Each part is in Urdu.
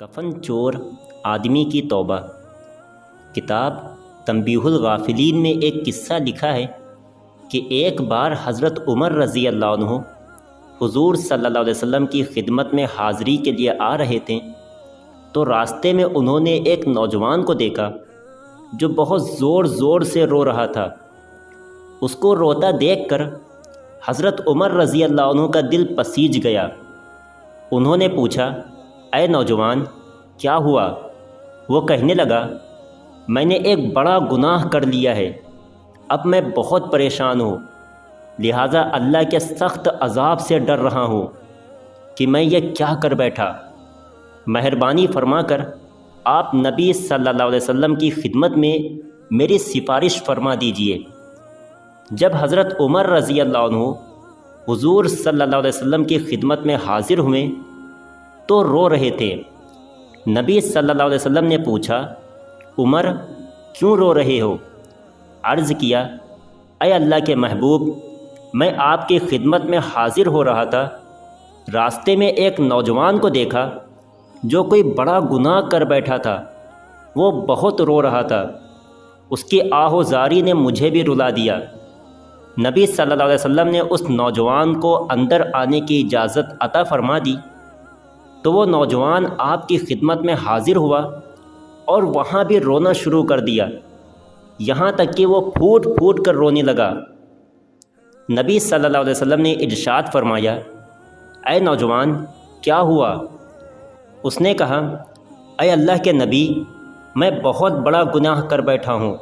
کفن چور آدمی کی توبہ۔ کتاب تنبیہ الغافلین میں ایک قصہ لکھا ہے کہ ایک بار حضرت عمر رضی اللہ عنہ حضور صلی اللہ علیہ وسلم کی خدمت میں حاضری کے لیے آ رہے تھے تو راستے میں انہوں نے ایک نوجوان کو دیکھا جو بہت زور زور سے رو رہا تھا۔ اس کو روتا دیکھ کر حضرت عمر رضی اللہ عنہ کا دل پسیج گیا۔ انہوں نے پوچھا، اے نوجوان، کیا ہوا؟ وہ کہنے لگا، میں نے ایک بڑا گناہ کر لیا ہے، اب میں بہت پریشان ہوں، لہٰذا اللہ کے سخت عذاب سے ڈر رہا ہوں کہ میں یہ کیا کر بیٹھا۔ مہربانی فرما کر آپ نبی صلی اللہ علیہ وسلم کی خدمت میں میری سفارش فرما دیجئے۔ جب حضرت عمر رضی اللہ عنہ حضور صلی اللہ علیہ وسلم کی خدمت میں حاضر ہوئے تو رو رہے تھے۔ نبی صلی اللہ علیہ وسلم نے پوچھا، عمر کیوں رو رہے ہو؟ عرض کیا، اے اللہ کے محبوب، میں آپ کی خدمت میں حاضر ہو رہا تھا، راستے میں ایک نوجوان کو دیکھا جو کوئی بڑا گناہ کر بیٹھا تھا، وہ بہت رو رہا تھا، اس کی آہ و زاری نے مجھے بھی رلا دیا۔ نبی صلی اللہ علیہ وسلم نے اس نوجوان کو اندر آنے کی اجازت عطا فرما دی تو وہ نوجوان آپ کی خدمت میں حاضر ہوا اور وہاں بھی رونا شروع کر دیا، یہاں تک کہ وہ پھوٹ پھوٹ کر رونے لگا۔ نبی صلی اللہ علیہ وسلم نے ارشاد فرمایا، اے نوجوان، کیا ہوا؟ اس نے کہا، اے اللہ کے نبی، میں بہت بڑا گناہ کر بیٹھا ہوں۔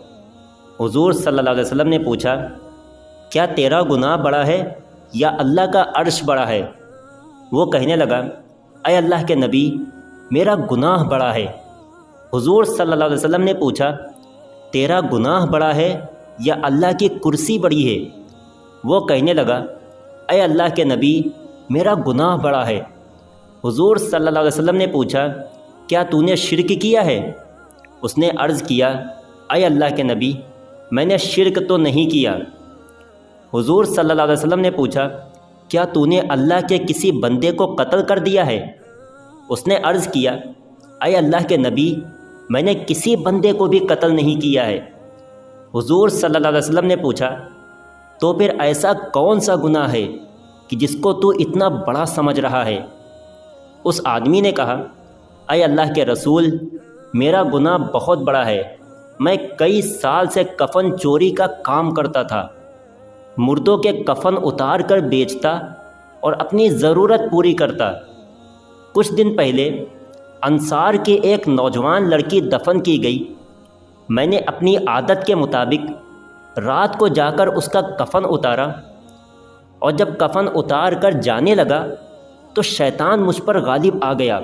حضور صلی اللہ علیہ وسلم نے پوچھا، کیا تیرا گناہ بڑا ہے یا اللہ کا عرش بڑا ہے؟ وہ کہنے لگا، اے اللہ کے نبی، میرا گناہ بڑا ہے۔ حضور صلی اللہ علیہ وسلم نے پوچھا، تیرا گناہ بڑا ہے یا اللہ کی کرسی بڑی ہے؟ وہ کہنے لگا، اے اللہ کے نبی، میرا گناہ بڑا ہے۔ حضور صلی اللہ علیہ وسلم نے پوچھا، کیا تو نے شرک کیا ہے؟ اس نے عرض کیا، اے اللہ کے نبی، میں نے شرک تو نہیں کیا۔ حضور صلی اللہ علیہ وسلم نے پوچھا، کیا تو نے اللہ کے کسی بندے کو قتل کر دیا ہے؟ اس نے عرض کیا، اے اللہ کے نبی، میں نے کسی بندے کو بھی قتل نہیں کیا ہے۔ حضور صلی اللہ علیہ وسلم نے پوچھا، تو پھر ایسا کون سا گناہ ہے کہ جس کو تو اتنا بڑا سمجھ رہا ہے؟ اس آدمی نے کہا، اے اللہ کے رسول، میرا گناہ بہت بڑا ہے، میں کئی سال سے کفن چوری کا کام کرتا تھا، مردوں کے کفن اتار کر بیچتا اور اپنی ضرورت پوری کرتا۔ کچھ دن پہلے انصار کی ایک نوجوان لڑکی دفن کی گئی، میں نے اپنی عادت کے مطابق رات کو جا کر اس کا کفن اتارا، اور جب کفن اتار کر جانے لگا تو شیطان مجھ پر غالب آ گیا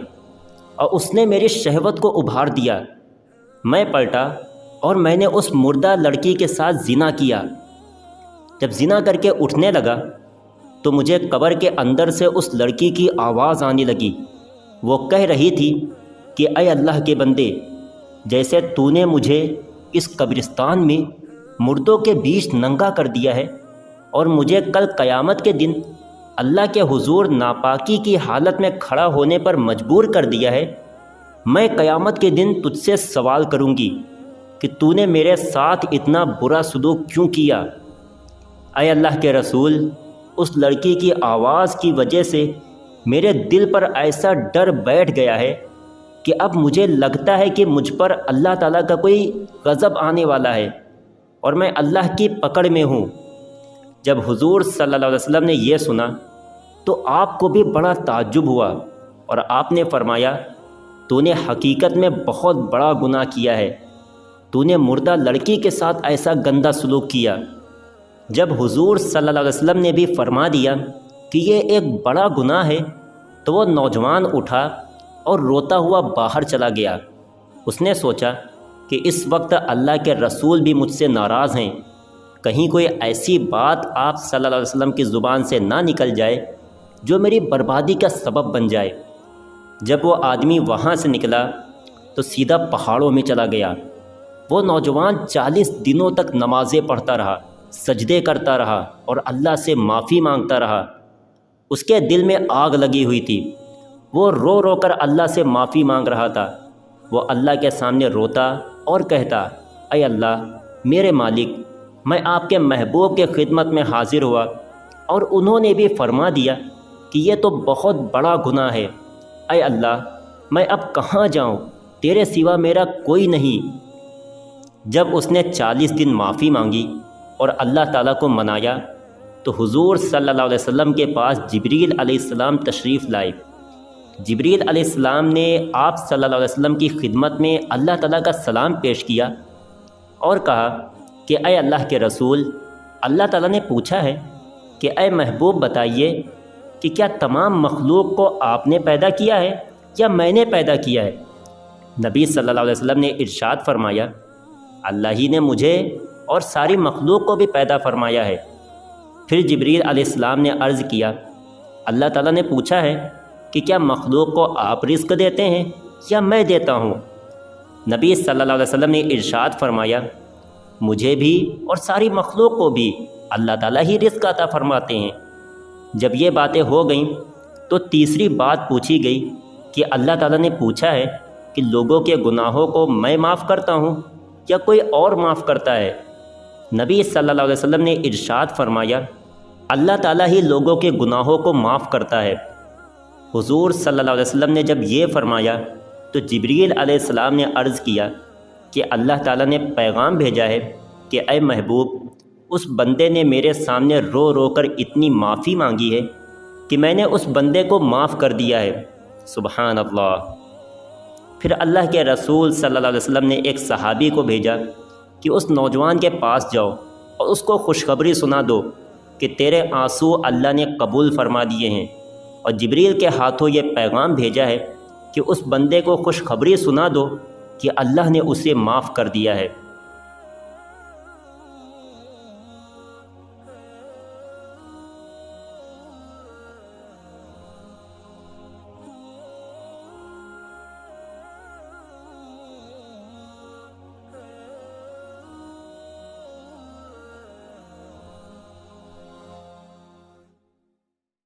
اور اس نے میری شہوت کو ابھار دیا۔ میں پلٹا اور میں نے اس مردہ لڑکی کے ساتھ زنا کیا۔ جب زنا کر کے اٹھنے لگا تو مجھے قبر کے اندر سے اس لڑکی کی آواز آنے لگی۔ وہ کہہ رہی تھی کہ اے اللہ کے بندے، جیسے تو نے مجھے اس قبرستان میں مردوں کے بیچ ننگا کر دیا ہے اور مجھے کل قیامت کے دن اللہ کے حضور ناپاکی کی حالت میں کھڑا ہونے پر مجبور کر دیا ہے، میں قیامت کے دن تجھ سے سوال کروں گی کہ تو نے میرے ساتھ اتنا برا سلوک کیوں کیا۔ اے اللہ کے رسول، اس لڑکی کی آواز کی وجہ سے میرے دل پر ایسا ڈر بیٹھ گیا ہے کہ اب مجھے لگتا ہے کہ مجھ پر اللہ تعالیٰ کا کوئی غضب آنے والا ہے اور میں اللہ کی پکڑ میں ہوں۔ جب حضور صلی اللہ علیہ وسلم نے یہ سنا تو آپ کو بھی بڑا تعجب ہوا اور آپ نے فرمایا، تو نے حقیقت میں بہت بڑا گناہ کیا ہے، تو نے مردہ لڑکی کے ساتھ ایسا گندا سلوک کیا۔ جب حضور صلی اللہ علیہ وسلم نے بھی فرما دیا کہ یہ ایک بڑا گناہ ہے تو وہ نوجوان اٹھا اور روتا ہوا باہر چلا گیا۔ اس نے سوچا کہ اس وقت اللہ کے رسول بھی مجھ سے ناراض ہیں، کہیں کوئی ایسی بات آپ صلی اللہ علیہ وسلم کی زبان سے نہ نکل جائے جو میری بربادی کا سبب بن جائے۔ جب وہ آدمی وہاں سے نکلا تو سیدھا پہاڑوں میں چلا گیا۔ وہ نوجوان 40 دنوں تک نمازیں پڑھتا رہا، سجدے کرتا رہا اور اللہ سے معافی مانگتا رہا۔ اس کے دل میں آگ لگی ہوئی تھی وہ رو رو کر اللہ سے معافی مانگ رہا تھا۔ وہ اللہ کے سامنے روتا اور کہتا، اے اللہ میرے مالک، میں آپ کے محبوب کے خدمت میں حاضر ہوا اور انہوں نے بھی فرما دیا کہ یہ تو بہت بڑا گناہ ہے۔ اے اللہ میں اب کہاں جاؤں، تیرے سوا میرا کوئی نہیں۔ جب اس نے 40 دن معافی مانگی اور اللہ تعالیٰ کو منایا تو حضور صلی اللہ علیہ وسلم کے پاس جبریل علیہ السلام تشریف لائے۔ جبریل علیہ السلام نے آپ صلی اللہ علیہ وسلم کی خدمت میں اللہ تعالیٰ کا سلام پیش کیا اور کہا کہ اے اللہ کے رسول، اللہ تعالیٰ نے پوچھا ہے کہ اے محبوب بتائیے کہ کیا تمام مخلوق کو آپ نے پیدا کیا ہے یا میں نے پیدا کیا ہے؟ نبی صلی اللہ علیہ وسلم نے ارشاد فرمایا، اللہ ہی نے مجھے اور ساری مخلوق کو بھی پیدا فرمایا ہے۔ پھر جبریل علیہ السلام نے عرض کیا، اللہ تعالیٰ نے پوچھا ہے کہ کیا مخلوق کو آپ رزق دیتے ہیں یا میں دیتا ہوں؟ نبی صلی اللہ علیہ وسلم نے ارشاد فرمایا، مجھے بھی اور ساری مخلوق کو بھی اللہ تعالیٰ ہی رزق عطا فرماتے ہیں۔ جب یہ باتیں ہو گئیں تو تیسری بات پوچھی گئی کہ اللہ تعالیٰ نے پوچھا ہے کہ لوگوں کے گناہوں کو میں معاف کرتا ہوں یا کوئی اور معاف کرتا ہے؟ نبی صلی اللہ علیہ وسلم نے ارشاد فرمایا، اللہ تعالیٰ ہی لوگوں کے گناہوں کو معاف کرتا ہے۔ حضور صلی اللہ علیہ وسلم نے جب یہ فرمایا تو جبریل علیہ السلام نے عرض کیا کہ اللہ تعالیٰ نے پیغام بھیجا ہے کہ اے محبوب، اس بندے نے میرے سامنے رو رو کر اتنی معافی مانگی ہے کہ میں نے اس بندے کو معاف کر دیا ہے۔ سبحان اللہ۔ پھر اللہ کے رسول صلی اللہ علیہ وسلم نے ایک صحابی کو بھیجا کہ اس نوجوان کے پاس جاؤ اور اس کو خوشخبری سنا دو کہ تیرے آنسو اللہ نے قبول فرما دیے ہیں، اور جبریل کے ہاتھوں یہ پیغام بھیجا ہے کہ اس بندے کو خوشخبری سنا دو کہ اللہ نے اسے معاف کر دیا ہے۔